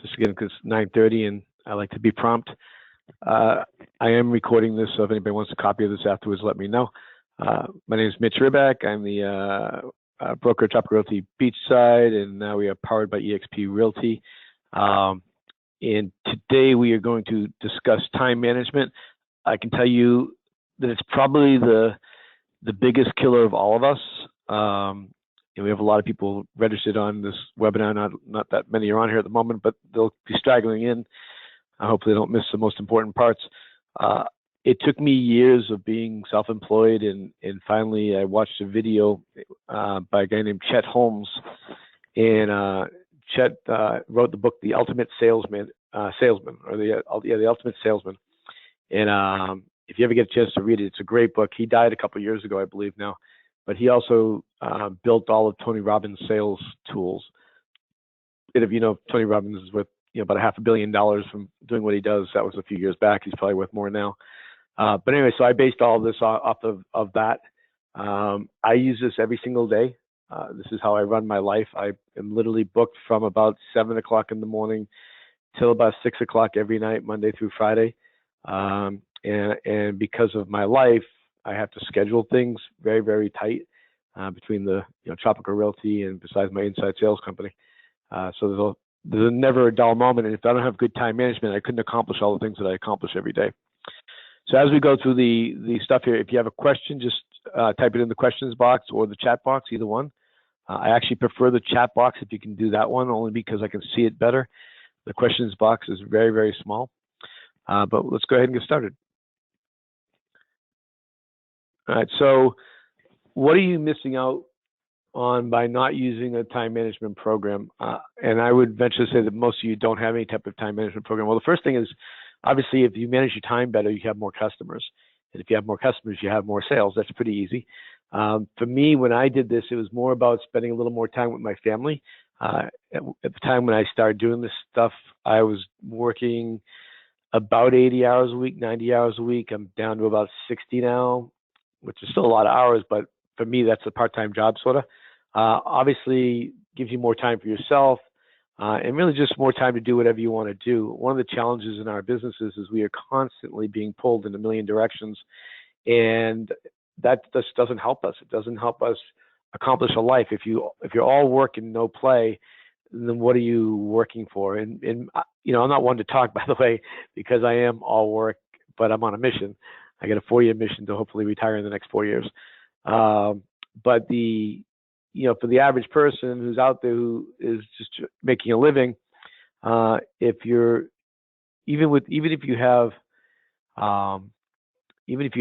just again because 9:30 and I like to be prompt. I am recording this, so if anybody wants a copy of this afterwards, let me know. My name is Mitch Ribak. I'm the broker at Tropical Realty Beachside, and now we are powered by eXp Realty. And today we are going to discuss time management. I can tell you that it's probably the biggest killer of all of us. And we have a lot of people registered on this webinar. Not that many are on here at the moment, but they'll be straggling in. Hopefully they don't miss the most important parts. It took me years of being self-employed, and finally I watched a video by a guy named Chet Holmes, and Chet wrote the book The Ultimate Salesman, or the Ultimate Salesman. And if you ever get a chance to read it, it's a great book. He died a couple of years ago, I believe now, but he also built all of Tony Robbins' sales tools. And if you know, Tony Robbins is worth about $500 million from doing what he does. That was a few years back. He's probably worth more now. But anyway, so I based all of this off of that. I use this every single day. This is how I run my life. I am literally booked from about 7 o'clock in the morning till about 6 o'clock every night, Monday through Friday. And because of my life, I have to schedule things very, very tight between the Tropical Realty and besides my inside sales company. So there's never a dull moment, and if I don't have good time management, I couldn't accomplish all the things that I accomplish every day. So as we go through the stuff here, if you have a question, just type it in the questions box or the chat box, either one. I actually prefer the chat box if you can do that one, only because I can see it better. The questions box is very, very small. But let's go ahead and get started. All right, so what are you missing out on by not using a time management program? And I would venture to say that most of you don't have any type of time management program. Well, the first thing is, obviously, if you manage your time better, you have more customers. And if you have more customers, you have more sales. That's pretty easy. For me, when I did this, it was more about spending a little more time with my family. At the time when I started doing this stuff, I was working about 80 hours a week, 90 hours a week. I'm down to about 60 now, which is still a lot of hours, but for me, that's a part-time job, sort of. Obviously, gives you more time for yourself, and really just more time to do whatever you want to do. One of the challenges in our businesses is we are constantly being pulled in a million directions, and that just doesn't help us. It doesn't help us accomplish a life. If you're all work and no play, then what are you working for? And I'm not one to talk, by the way, because I am all work, but I'm on a mission. I got a 4-year mission to hopefully retire in the next 4 years. But for the average person who's out there who is just making a living, if you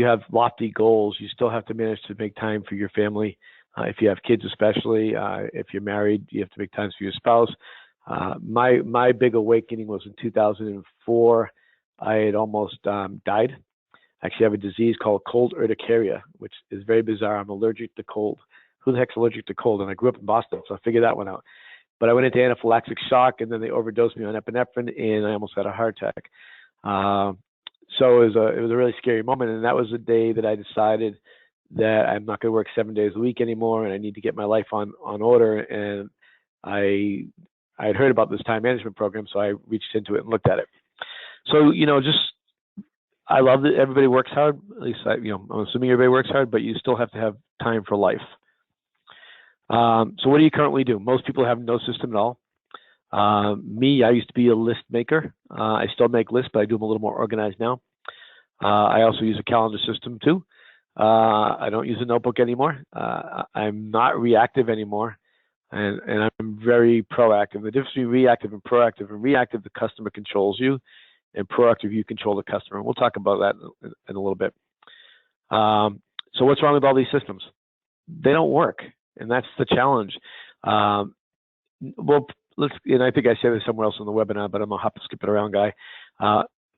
have lofty goals, you still have to manage to make time for your family. If you have kids, especially, if you're married, you have to make time for your spouse. My big awakening was in 2004. I had almost died. I actually have a disease called cold urticaria, which is very bizarre. I'm allergic to cold. Who the heck's allergic to cold? And I grew up in Boston, so I figured that one out. But I went into anaphylactic shock, and then they overdosed me on epinephrine, and I almost had a heart attack. So it was a really scary moment, and that was the day that I decided that I'm not going to work 7 days a week anymore, and I need to get my life on order. And I had heard about this time management program, so I reached into it and looked at it. So I love that everybody works hard. At least I'm assuming everybody works hard, but you still have to have time for life. So what do you currently do? Most people have no system at all. Me, I used to be a list maker. I still make lists, but I do them a little more organized now. I also use a calendar system too. I don't use a notebook anymore. I'm not reactive anymore, and I'm very proactive. The difference between reactive, the customer controls you, and proactive, you control the customer. And we'll talk about that in a little bit. So what's wrong with all these systems? They don't work, and that's the challenge. And I think I said this somewhere else in the webinar, but I'm a hop and skip it around guy.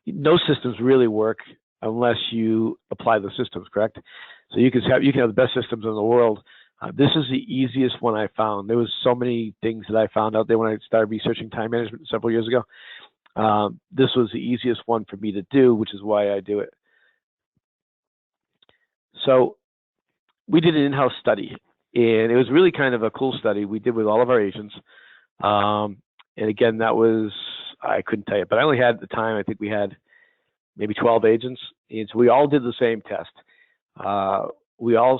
No systems really work unless you apply the systems, correct? So you can have the best systems in the world. This is the easiest one I found. There was so many things that I found out there when I started researching time management several years ago. This was the easiest one for me to do, which is why I do it. So we did an in-house study, and it was really kind of a cool study we did with all of our agents. And again, that was I couldn't tell you, but I only had at the time, I think we had maybe 12 agents, and so we all did the same test. We all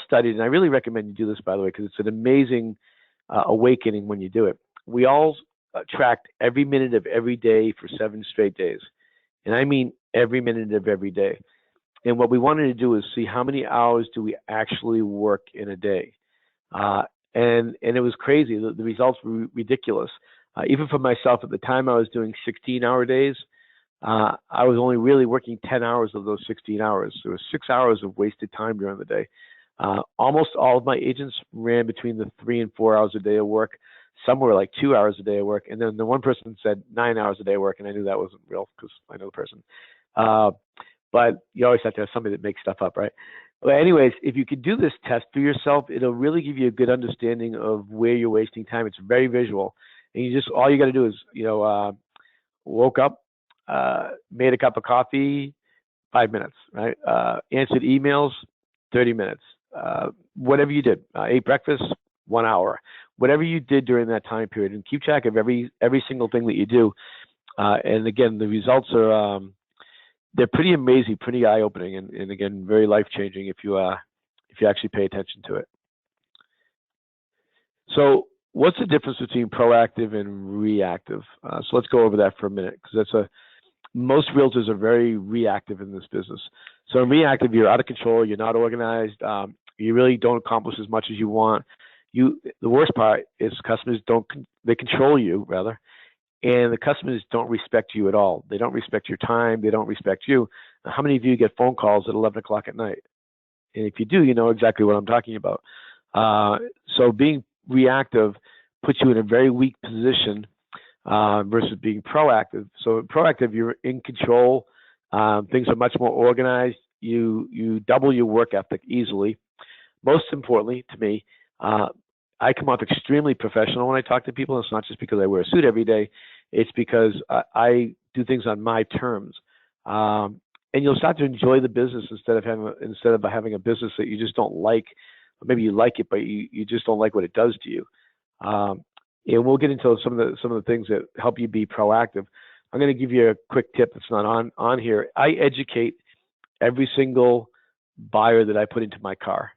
studied, and I really recommend you do this, by the way, because it's an amazing awakening when you do it. We all tracked every minute of every day for 7 straight days, and I mean every minute of every day. And what we wanted to do is see how many hours do we actually work in a day. And it was crazy. The results were ridiculous. Even for myself, at the time I was doing 16-hour days. I was only really working 10 hours of those 16 hours. There was 6 hours of wasted time during the day. Almost all of my agents ran between the 3 and 4 hours a day of work. Some were like 2 hours a day of work. And then the one person said 9 hours a day of work, and I knew that wasn't real because I know the person. But you always have to have somebody that makes stuff up, right? Well, anyways, if you could do this test for yourself, it'll really give you a good understanding of where you're wasting time. It's very visual. And all you got to do is, woke up, made a cup of coffee, 5 minutes, right? Answered emails, 30 minutes. Whatever you did, ate breakfast, 1 hour. Whatever you did during that time period, and keep track of every single thing that you do. And again, the results are they're pretty amazing, pretty eye-opening, and again, very life-changing if you actually pay attention to it. So what's the difference between proactive and reactive? So let's go over that for a minute, because most realtors are very reactive in this business. So in reactive, you're out of control, you're not organized, you really don't accomplish as much as you want. The worst part is customers they control you, rather, and the customers don't respect you at all. They don't respect your time, they don't respect you. Now, how many of you get phone calls at 11 o'clock at night? And if you do, you know exactly what I'm talking about. So being reactive puts you in a very weak position versus being proactive. So proactive, you're in control. Things are much more organized. You double your work ethic easily. Most importantly to me, I come off extremely professional when I talk to people. It's not just because I wear a suit every day. It's because I do things on my terms. And you'll start to enjoy the business instead of having a business that you just don't like. Or maybe you like it, but you just don't like what it does to you. And we'll get into some of the things that help you be proactive. I'm going to give you a quick tip that's not on here. I educate every single buyer that I put into my car.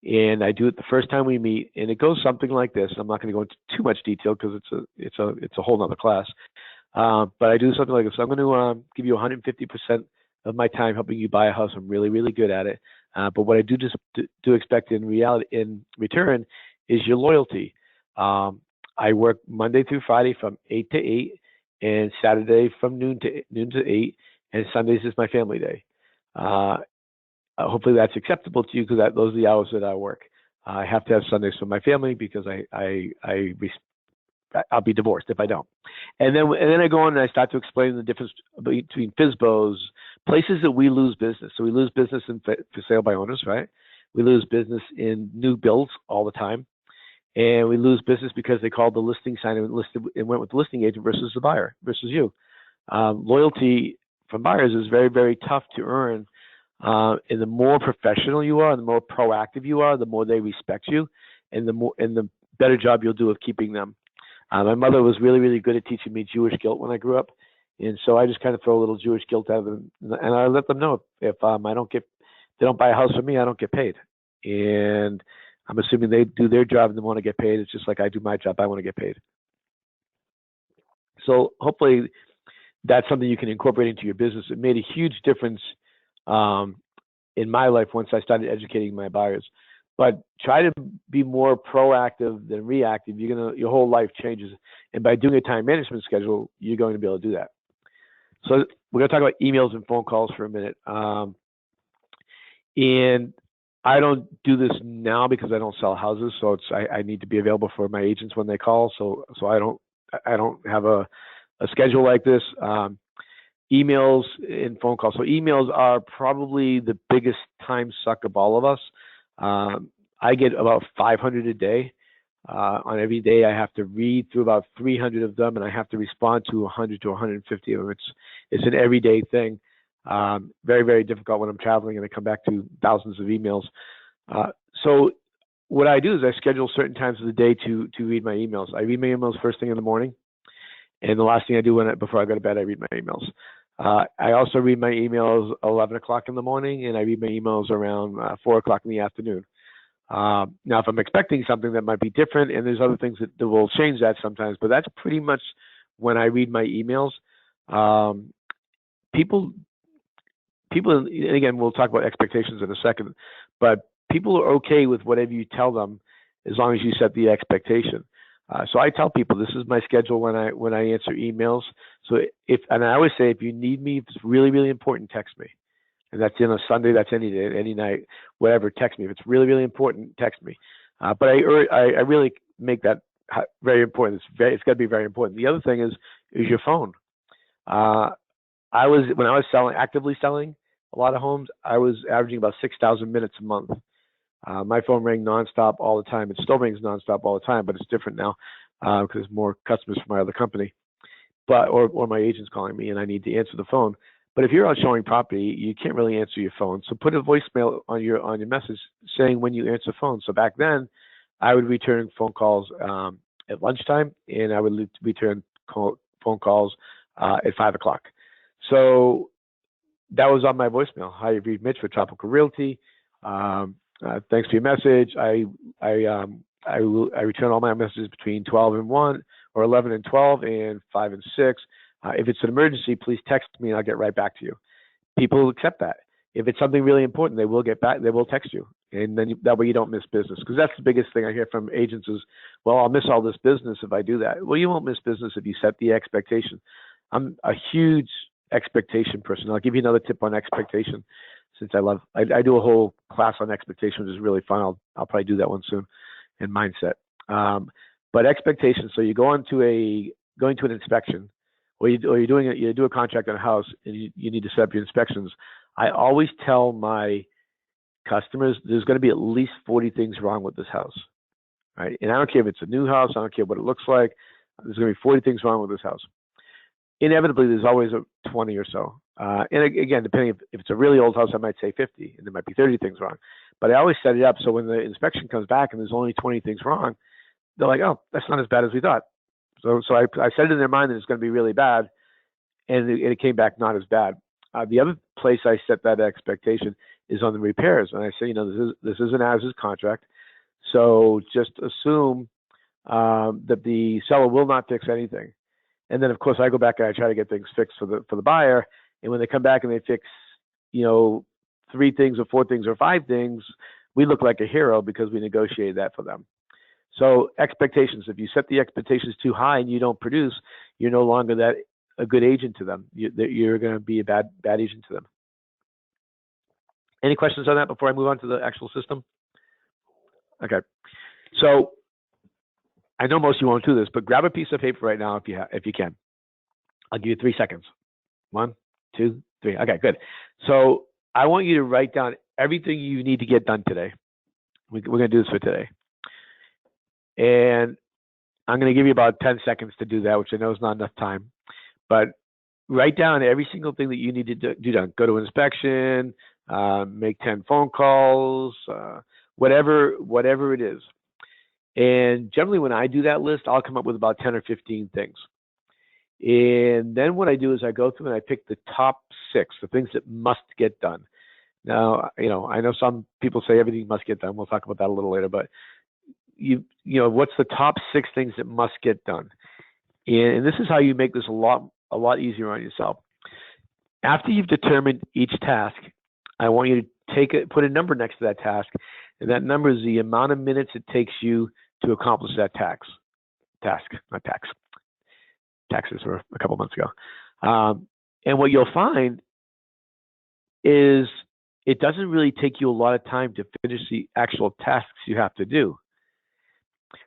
And I do it the first time we meet, and it goes something like this. I'm not going to go into too much detail because it's a whole nother class. But I do something like this. I'm going to give you 150% of my time helping you buy a house. I'm really, really good at it. But what I do expect in return is your loyalty. I work Monday through Friday from 8 to 8, and Saturday from noon to 8, and Sundays is my family day. Hopefully that's acceptable to you, because those are the hours that I work. I have to have Sundays for my family because I'll be divorced if I don't. And then I go on and I start to explain the difference between FSBOs, places that we lose business. So we lose business for sale by owners, right? We lose business in new builds all the time. And we lose business because they called the listing sign and went with the listing agent versus the buyer, versus you. Loyalty from buyers is very, very tough to earn. And the more professional you are, and the more proactive you are, the more they respect you, and the better job you'll do of keeping them. My mother was really, really good at teaching me Jewish guilt when I grew up, and so I just kind of throw a little Jewish guilt at them, and I let them know if they don't buy a house from me, I don't get paid. And I'm assuming they do their job and they want to get paid. It's just like I do my job, I want to get paid. So hopefully that's something you can incorporate into your business. It made a huge difference in my life once I started educating my buyers. But try to be more proactive than reactive. Your whole life changes. And by doing a time management schedule, you're going to be able to do that. So we're going to talk about emails and phone calls for a minute. And I don't do this now because I don't sell houses, so I need to be available for my agents when they call. So I don't have a schedule like this. Emails and phone calls. So emails are probably the biggest time suck of all of us. I get about 500 a day. On every day, I have to read through about 300 of them, and I have to respond to 100 to 150 of them. It's an everyday thing. Very, very difficult when I'm traveling and I come back to thousands of emails. So what I do is I schedule certain times of the day to read my emails. I read my emails first thing in the morning, And the last thing I do before I go to bed, I read my emails. I also read my emails 11 o'clock in the morning, and I read my emails around 4 o'clock in the afternoon. Now, if I'm expecting something that might be different, and there's other things that will change that sometimes, but that's pretty much when I read my emails. People, and again, we'll talk about expectations in a second, but people are okay with whatever you tell them as long as you set the expectation. So I tell people this is my schedule when I answer emails. So and I always say, if you need me, if it's really, really important, text me. And that's in a Sunday, that's any day, any night, whatever, text me. If it's really, really important, text me. But I really make that very important. It's got to be very important. The other thing is your phone. When I was actively selling a lot of homes, I was averaging about 6,000 minutes a month. My phone rang nonstop all the time. It still rings nonstop all the time, but it's different now because there's more customers from my other company, or my agent's calling me and I need to answer the phone. But if you're out showing property, you can't really answer your phone. So put a voicemail on your message saying when you answer phone. So back then, I would return phone calls at lunchtime, and I would return phone calls at 5 o'clock. So that was on my voicemail. Hi, you've reached Mitch for Tropical Realty. Thanks for your message. I return all my messages between 12 and 1, or 11 and 12, and 5 and 6. If it's an emergency, please text me and I'll get right back to you. People will accept that. If it's something really important, they will get back. They will text you, and then that way you don't miss business. Because that's the biggest thing I hear from agents is, well, I'll miss all this business if I do that. Well, you won't miss business if you set the expectation. I'm a huge expectation person. I'll give you another tip on expectation, since I do a whole class on expectation, which is really fun. I'll probably do that one soon, and mindset. But expectations. So you going to an inspection, or you do a contract on a house, and you need to set up your inspections. I always tell my customers there's going to be at least 40 things wrong with this house, right? And I don't care if it's a new house, I don't care what it looks like. There's going to be 40 things wrong with this house. Inevitably, there's always 20 or so. And again, depending if it's a really old house, I might say 50, and there might be 30 things wrong. But I always set it up so when the inspection comes back and there's only 20 things wrong, they're like, oh, that's not as bad as we thought. So I set it in their mind that it's going to be really bad, and it came back not as bad. The other place I set that expectation is on the repairs, and I say, this is an as-is contract, so just assume that the seller will not fix anything. And then, of course, I go back and I try to get things fixed for the buyer. And when they come back and they fix, 3 things or 4 things or 5 things, we look like a hero because we negotiated that for them. So expectations. If you set the expectations too high and you don't produce, you're no longer a good agent to them. You're going to be a bad agent to them. Any questions on that before I move on to the actual system? Okay. So I know most of you won't do this, but grab a piece of paper right now if you can. I'll give you 3 seconds. 1, 2, 3. Okay, good. So I want you to write down everything you need to get done today. We're going to do this for today. And I'm going to give you about 10 seconds to do that, which I know is not enough time. But write down every single thing that you need to do done. Go to inspection, make 10 phone calls, whatever it is. And generally when I do that list, I'll come up with about 10 or 15 things. And then what I do is I go through and I pick the top 6, the things that must get done. Now, I know some people say everything must get done. We'll talk about that a little later, but what's the top 6 things that must get done? And this is how you make this a lot easier on yourself. After you've determined each task, I want you to put a number next to that task, and that number is the amount of minutes it takes you to accomplish that task. Taxes were a couple months ago. And what you'll find is it doesn't really take you a lot of time to finish the actual tasks you have to do.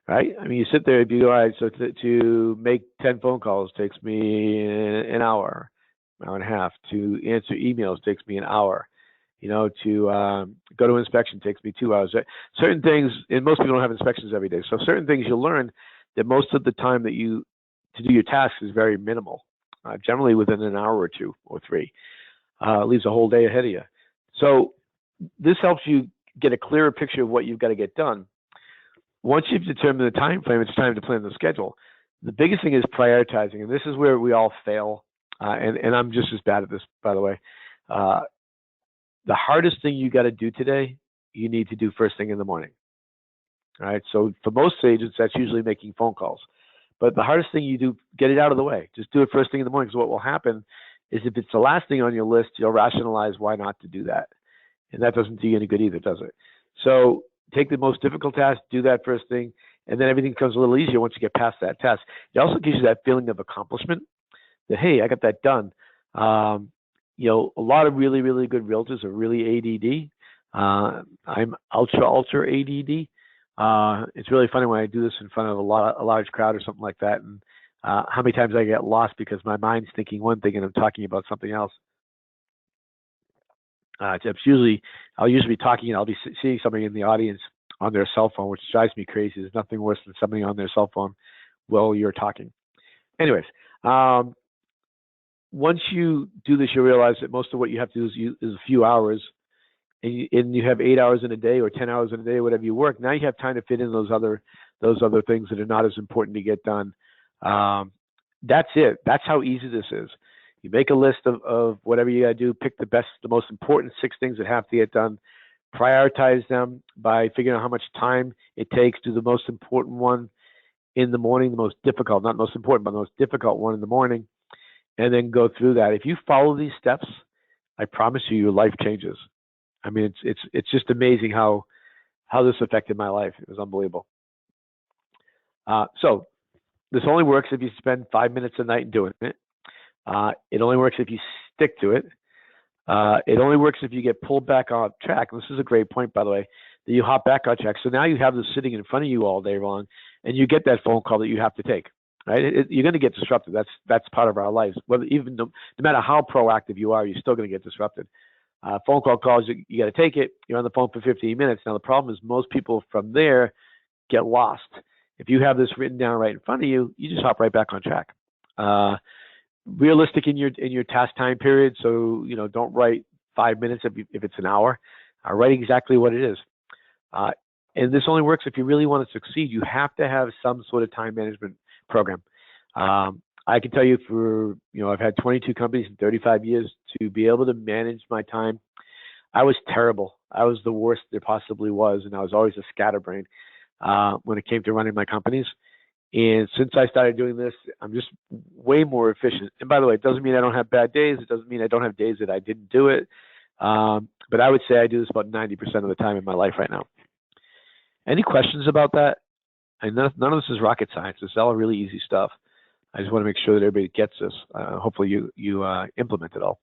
Right? I mean, you sit there and you go, all right, so to make 10 phone calls takes me an hour and a half. To answer emails takes me an hour. To go to inspection takes me 2 hours. Certain things, and most people don't have inspections every day, so certain things you'll learn that most of the time that to do your tasks is very minimal, generally within an hour or 2 or 3. Leaves a whole day ahead of you. So this helps you get a clearer picture of what you've got to get done. Once you've determined the time frame, it's time to plan the schedule. The biggest thing is prioritizing, and this is where we all fail. And I'm just as bad at this, by the way. The hardest thing you got to do today, you need to do first thing in the morning. All right. So for most agents, that's usually making phone calls. But the hardest thing you do, get it out of the way. Just do it first thing in the morning. Because what will happen is if it's the last thing on your list, you'll rationalize why not to do that. And that doesn't do you any good either, does it? So take the most difficult task, do that first thing, and then everything becomes a little easier once you get past that task. It also gives you that feeling of accomplishment that, hey, I got that done. You know, a lot of really, really good realtors are really ADD. I'm ultra ADD. It's really funny when I do this in front of a large crowd or something like that, and how many times I get lost because my mind's thinking one thing and I'm talking about something else. I'll usually be talking and I'll be seeing somebody in the audience on their cell phone, which drives me crazy. There's nothing worse than somebody on their cell phone while you're talking. Anyways, once you do this, you'll realize that most of what you have to do is a few hours, and you have 8 hours in a day or 10 hours in a day, whatever you work. Now you have time to fit in those other things that are not as important to get done. That's it. That's how easy this is. You make a list of whatever you got to do, pick the most important 6 things that have to get done, prioritize them by figuring out how much time it takes, do the most important one in the morning, the most difficult, not most important, but the most difficult one in the morning, and then go through that. If you follow these steps, I promise you, your life changes. I mean, it's just amazing how this affected my life. It was unbelievable. So this only works if you spend 5 minutes a night doing it. It only works if you stick to it. It only works if you get pulled back on track. And this is a great point, by the way, that you hop back on track. So now you have this sitting in front of you all day long, and you get that phone call that you have to take. Right? You're going to get disrupted. That's part of our lives. Whether no matter how proactive you are, you're still going to get disrupted. Phone call calls, you got to take it. You're on the phone for 15 minutes. Now the problem is most people from there get lost. If you have this written down right in front of you, you just hop right back on track. Realistic in your task time period. So don't write 5 minutes if it's an hour. Write exactly what it is. And this only works if you really want to succeed. You have to have some sort of time management program. I can tell you I've had 22 companies in 35 years. To be able to manage my time, I was terrible. I was the worst there possibly was, and I was always a scatterbrain when it came to running my companies. And since I started doing this, I'm just way more efficient. And by the way, it doesn't mean I don't have bad days. It doesn't mean I don't have days that I didn't do it. But I would say I do this about 90% of the time in my life right now. Any questions about that? And none of this is rocket science. It's all really easy stuff. I just want to make sure that everybody gets this. Hopefully you implement it all.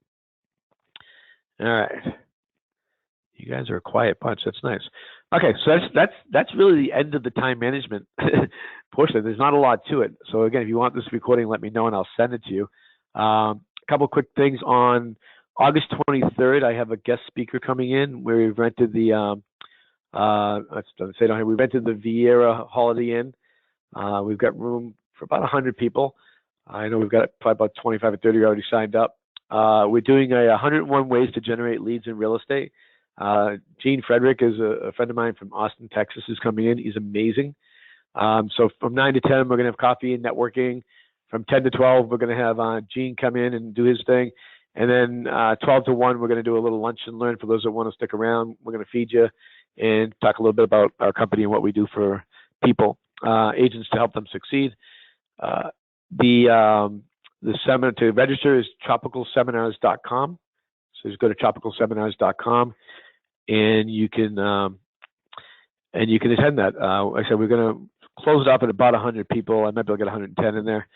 All right. You guys are a quiet bunch. That's nice. Okay, so that's really the end of the time management portion. There's not a lot to it. So again, if you want this recording, let me know and I'll send it to you. A couple quick things. On August 23rd, I have a guest speaker coming in where we've rented the we rented the Vieira Holiday Inn. We've got room for about 100 people. I know we've got probably about 25 or 30 already signed up. We're doing 101 ways to generate leads in real estate. Gene Frederick is a friend of mine from Austin, Texas, who's coming in. He's amazing. So from 9 to 10, we're going to have coffee and networking. From 10 to 12, we're going to have Gene come in and do his thing. And then 12 to 1, we're going to do a little lunch and learn for those that want to stick around. We're going to feed you and talk a little bit about our company and what we do for people, agents, to help them succeed. The seminar to register is tropicalseminars.com. So just go to tropicalseminars.com and you can attend that. Like I said, we're going to close it up at about 100 people. I might be able to get 110 in there.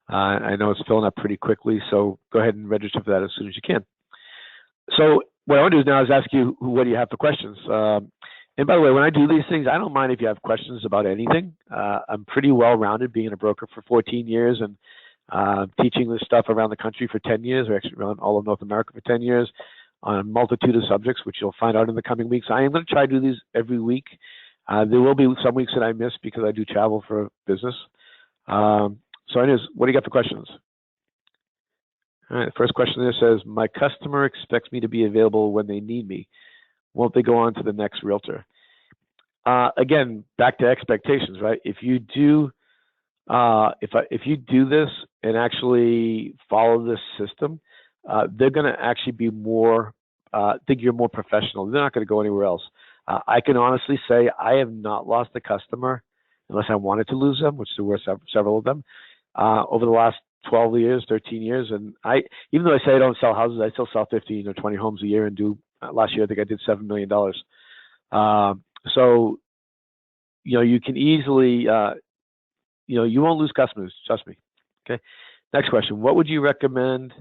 I know it's filling up pretty quickly, so go ahead and register for that as soon as you can. So what I want to do now is ask you, what do you have for questions? And by the way, when I do these things, I don't mind if you have questions about anything. I'm pretty well-rounded, being a broker for 14 years and teaching this stuff around the country for 10 years, or actually around all of North America for 10 years on a multitude of subjects, which you'll find out in the coming weeks. I am going to try to do these every week. There will be some weeks that I miss because I do travel for business. So Inez, what do you got for questions? All right, the first question there says, my customer expects me to be available when they need me. Won't they go on to the next realtor? Again, back to expectations, right? If you do if you do this and actually follow this system, they're going to actually be more, think you're more professional. They're not going to go anywhere else. I can honestly say I have not lost a customer unless I wanted to lose them, which there were several of them, over the last 12 years, 13 years. And even though I say I don't sell houses, I still sell 15 or 20 homes a year and do, last year I think I did $7 million. So, you can easily, you won't lose customers, trust me. Okay. Next question. What would you recommend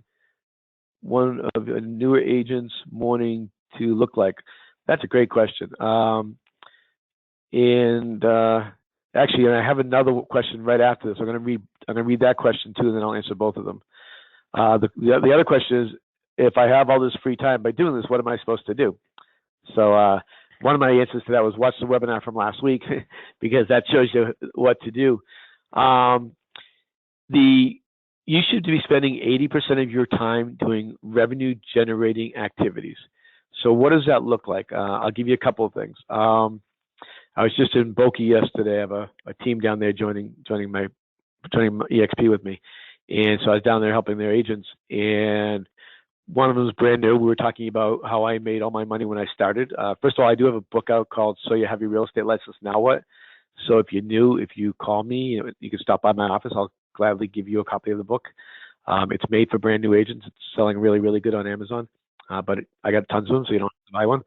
one of a newer agent's morning to look like? That's a great question. Actually, I have another question right after this. I'm going to read that question too, and then I'll answer both of them. The other question is, if I have all this free time by doing this, what am I supposed to do? So one of my answers to that was watch the webinar from last week because that shows you what to do. You should be spending 80% of your time doing revenue generating activities. So what does that look like? I'll give you a couple of things. I was just in Boca yesterday. I have a team down there joining my EXP with me. And so I was down there helping their agents. And one of them was brand new. We were talking about how I made all my money when I started. First of all, I do have a book out called So You Have Your Real Estate License, Now What? So if you're new, if you call me, you can stop by my office. I'll gladly give you a copy of the book. It's made for brand new agents. It's selling really, really good on Amazon. But I got tons of them, so you don't have to buy one.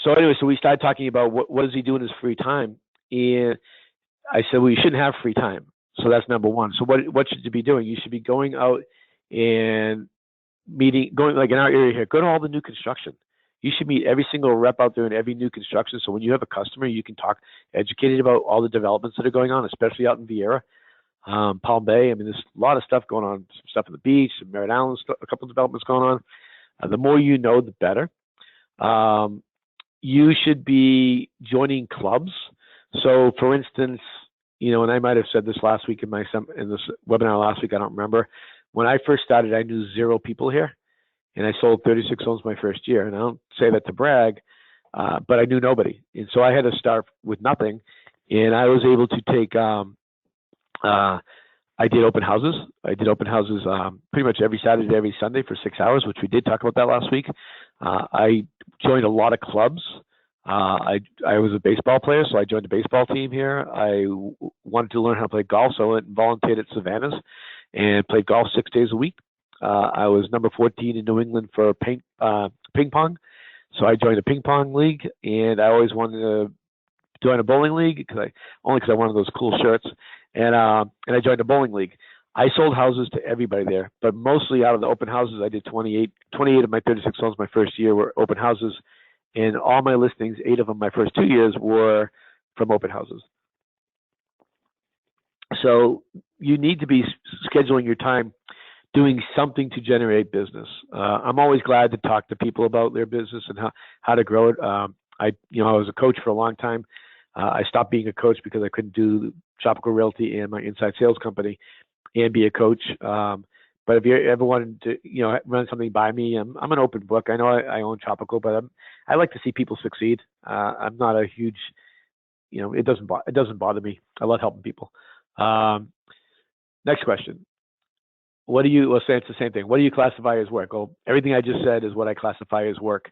So anyway, so we started talking about what does he do in his free time? And I said, well, you shouldn't have free time. So that's number one. So what should you be doing? You should be going out and going like in our area here, go to all the new construction. You should meet every single rep out there in every new construction. So when you have a customer, you can talk educated about all the developments that are going on, especially out in Vieira, Palm Bay. I mean, there's a lot of stuff going on, some stuff at the beach, some Merritt Island, a couple of developments going on. The more you know, the better. You should be joining clubs. So for instance, and I might have said this last week in this webinar last week, I don't remember. When I first started, I knew 0 people here. And I sold 36 homes my first year. And I don't say that to brag, but I knew nobody. And so I had to start with nothing. And I was able to take, I did open houses. I did open houses pretty much every Saturday, every Sunday for 6 hours, which we did talk about that last week. I joined a lot of clubs. I was a baseball player, so I joined a baseball team here. I wanted to learn how to play golf, so I went and volunteered at Savannah's and played golf 6 days a week. I was number 14 in New England for ping pong. So I joined a ping pong league, and I always wanted to join a bowling league because I wanted those cool shirts. And I joined a bowling league. I sold houses to everybody there, but mostly out of the open houses, I did 28 of my 36 homes my first year were open houses. And all my listings, 8 of them my first 2 years, were from open houses. So you need to be scheduling your time doing something to generate business. I'm always glad to talk to people about their business and how to grow it. I was a coach for a long time. I stopped being a coach because I couldn't do Tropical Realty and my inside sales company and be a coach. But if you ever wanted to, run something by me, I'm an open book. I know I own Tropical, but I like to see people succeed. I'm not a huge, it doesn't bother me. I love helping people. Next question. Let's say it's the same thing. What do you classify as work? Well, everything I just said is what I classify as work.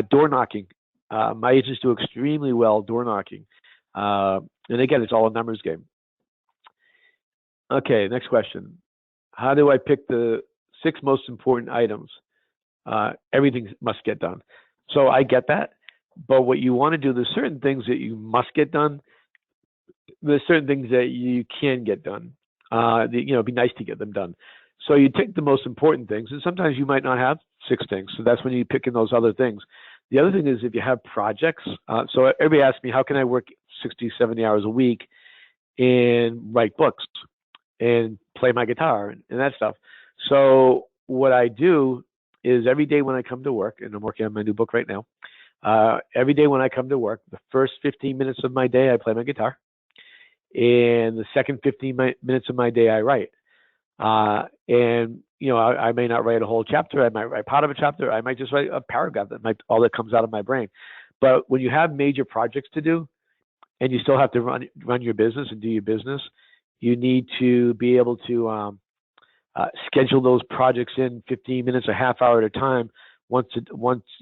Door knocking. My agents do extremely well door knocking. And again, it's all a numbers game. Okay, next question. How do I pick the 6 most important items? Everything must get done. So I get that. But what you want to do, there's certain things that you must get done. There's certain things that you can get done. It'd be nice to get them done. So you take the most important things, and sometimes you might not have 6 things. So that's when you pick in those other things. The other thing is if you have projects. So everybody asks me, how can I work 60, 70 hours a week and write books and play my guitar and that stuff? So what I do is every day when I come to work, and I'm working on my new book right now, every day when I come to work, the first 15 minutes of my day, I play my guitar. And the second 15 minutes of my day, I write. I may not write a whole chapter. I might write part of a chapter. I might just write a paragraph all that comes out of my brain. But when you have major projects to do, and you still have to run your business and do your business, you need to be able to schedule those projects in 15 minutes, a half hour at a time, once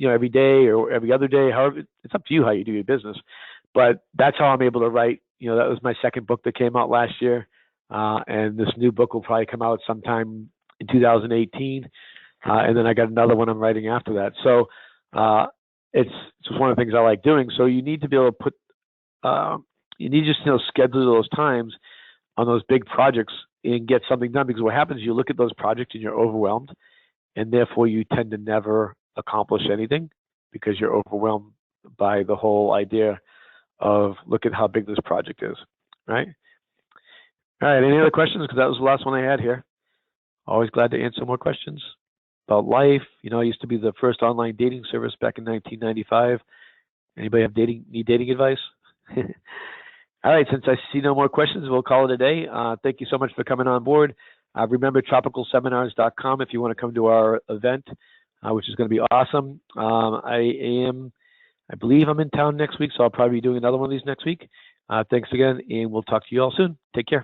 every day or every other day. However, it's up to you how you do your business. But that's how I'm able to write. That was my second book that came out last year, and this new book will probably come out sometime in 2018, and then I got another one I'm writing after that. So it's just one of the things I like doing. So you need to be able to put, you need to just schedule those times on those big projects and get something done, because what happens is you look at those projects and you're overwhelmed, and therefore you tend to never accomplish anything because you're overwhelmed by the whole idea of look at how big this project is, right? All right, any other questions? Because that was the last one I had here. Always glad to answer more questions about life. I used to be the first online dating service back in 1995. Anybody need dating advice? All right, since I see no more questions, we'll call it a day. Thank you so much for coming on board. Remember, tropicalseminars.com if you want to come to our event, which is going to be awesome. I believe I'm in town next week, so I'll probably be doing another one of these next week. Thanks again, and we'll talk to you all soon. Take care.